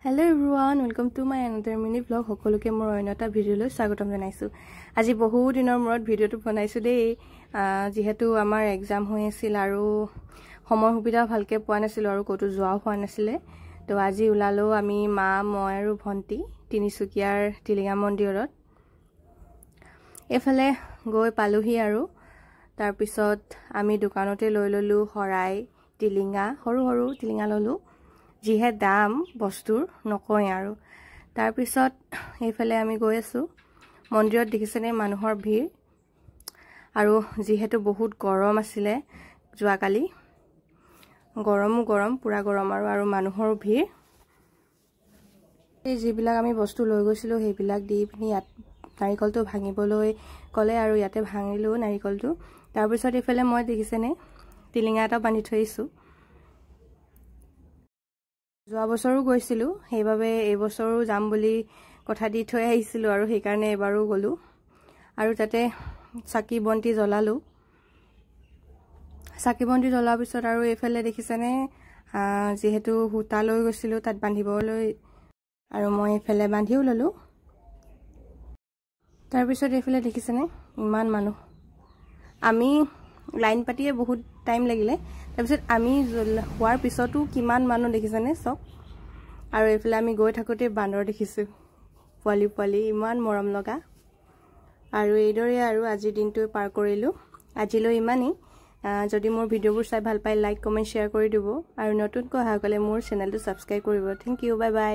Hello everyone, welcome to my another mini vlog. Hokoloke mor oinota video loi swagotam janaisu. Aji bohu dinor morot video tu banaisu dei. Jihetu amar exam hoi asil aru homoy hubida bhalke poa nasil aru kotu joa hoa nasile. To aji ulalo ami ma moi aru bhonti Tinisukiar Tilinga mondirot. Efale goi paluhi aru tar pisot ami dukanote loi lolu horai tilinga horu tilinga lolu. जिहे दाम बस्तुर नकय आरो तार पिছত एफाले आमी गय आसु मन्दिरत देखिसेने मानुहर भीड़ आरो जिहेतु बहुत गरम आसिले जुवा काली गरम पूरा गरम आरो मानुहर भीड़ ए जिबिलाक आमी बस्तु লৈ গৈছিলো হেবিলাক দি পিনি ইয়াত নাৰিকলটো ভাঙিবলৈ কলে আৰু ইয়াতে ভাঙিলো নাৰিকলটো তাৰ পিছত এফালে মই দেখিছেনে তিলিঙা এটা বান্ধি থৈছো যোৱা বছৰো গৈছিলো হেইভাবে এই বছৰো যাম বুলি কথা দি থৈ আহিছিলো আৰু সেই কাৰণে এবাৰো গলো আৰু তাতে চাকি বন্তি জ্বলালো চাকি বন্তি জ্বলাৰ পিছত আৰু এফালে দেখিছেনে যেহেতু হুতা লৈ গৈছিলো তাত বান্ধিবলৈ আৰু মই এফালে বান্ধিও ললো তাৰ পিছত এফালে দেখিছেনে ইমান মানুহ আমি লাইন পাতিয়ে বহুত টাইম লাগিলে তাৰপিছত আমি হোৱাৰ পিছতো কিমান মানুহ দেখিছেনে সব আৰু এফালে আমি গৈ থাকোতে বান্দৰ দেখিছো পোৱালি ইমান মৰম লগা আৰু এইদৰে আৰু আজি দিনটো পাৰ কৰিলো আজিলৈ ইমানেই যদি মোৰ ভিডিওবোৰ চাই ভাল পাই লাইক কমেন্ট শেয়াৰ কৰি দিব আৰু নতুনকৈ অহা গলে মোৰ চেনেলটো সাবস্ক্ৰাইব কৰিব থ্যাংক ইউ বাই বাই